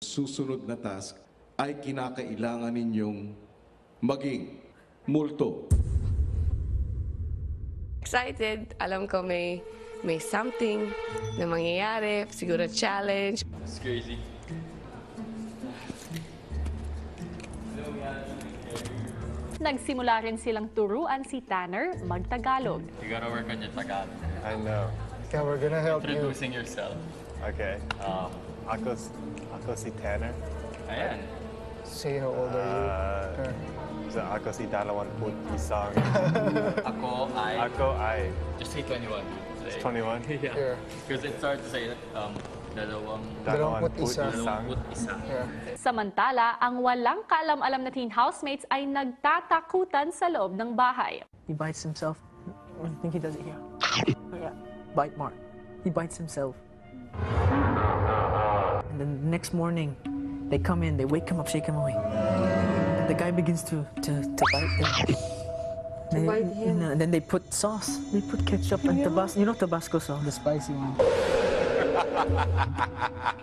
Susunod na task ay kinakailangan ninyong maging multo. Excited. Alam ko may something na mangyayari. Siguro challenge. It's crazy. Nagsimula rin silang turuan si Tanner mag-Tagalog. You gotta work on your Tagalog. I know. Okay, we're gonna help you. Introducing yourself. Okay. Ako si Tanner. Ayan. Say how old are So ako si 21. Ako ay... Ako ay Just say 21. Say, 21. you? Yeah. Yeah. Because it's hard to say Dalawamput isa. dalawang isa. Yeah. Samantala, ang walang kaalam-alam na teen housemates ay nagtatakutan sa loob ng bahay. He bites himself. What do you think he does it here? Oh, yeah. Bite mark. He bites himself. And then the next morning, they come in, they wake him up, shake him awake. And the guy begins to bite him. And then they put sauce. They put ketchup and Tabasco. You know Tabasco sauce? The spicy one.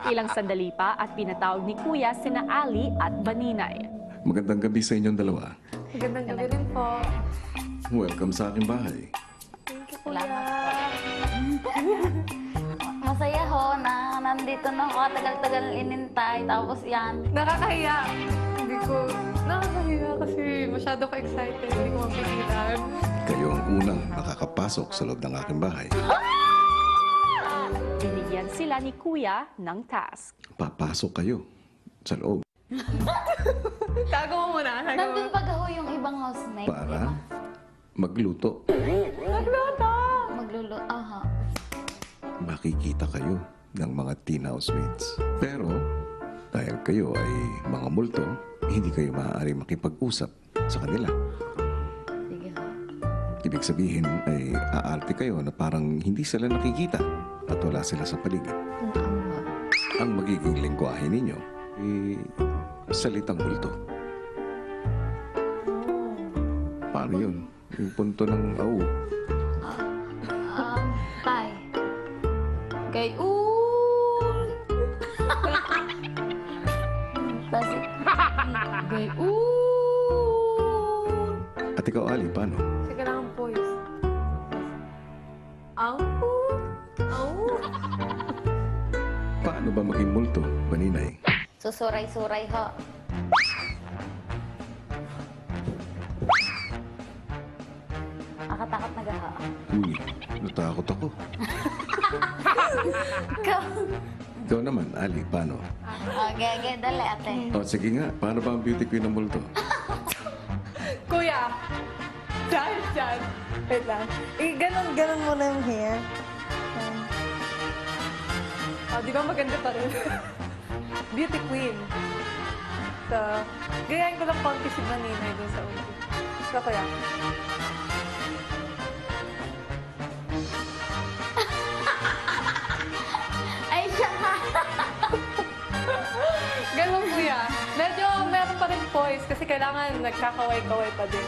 Ilang sandali pa at pinatawag ni Kuya sina Ali at Baninay. Magandang gabi sa inyong dalawa. Magandang gabi rin po. Welcome sa aking bahay. Masaya ho na nandito na ako tagal-tagal inintay. Tapos yan. Nakakahiya. Nakakahiya kasi masyado ko excited. Hindi ko mapigilan. Kayo ang unang nakakapasok sa loob ng aking bahay. Binigyan sila ni Kuya ng task. Papasok kayo sa loob Tago mo muna. Nandun pa ho yung ibang housemate. para magluto. Maglulo. Aha. Makikita kayo ng mga teen housemates. Pero dahil kayo ay mga multo, hindi kayo maaari makipag-usap sa kanila. Sige ho. Ibig sabihin ay aarte kayo na parang hindi sila nakikita at wala sila sa paligid. Ang magiging lengguwahe ninyo ay salitang multo. Paano yun? Yung punto ng au. Tay. Kay Tapos, kay At ikaw, Ali, paano? Kasi kailangan voice. Au! Au! Paano ba maging multo, Baninay? Susuray-suray ho. Nakatakot na gaha. Uy, natakot ako. Ikaw naman, Ali, paano? Okay, dali ate. O, sige nga, paano ba ang beauty queen ng multo? Kuya! Diyan! Wait lang. Ganon mo na yung hair. Di ba maganda pa rin? Beauty queen. So, gayahin ko lang konti si Baninay doon sa ulo. Gusto ko yan. Ay, siya nga. Ganun kuya. Medyo meron pa rin voice kasi kailangan nagkakaway-kaway pa din.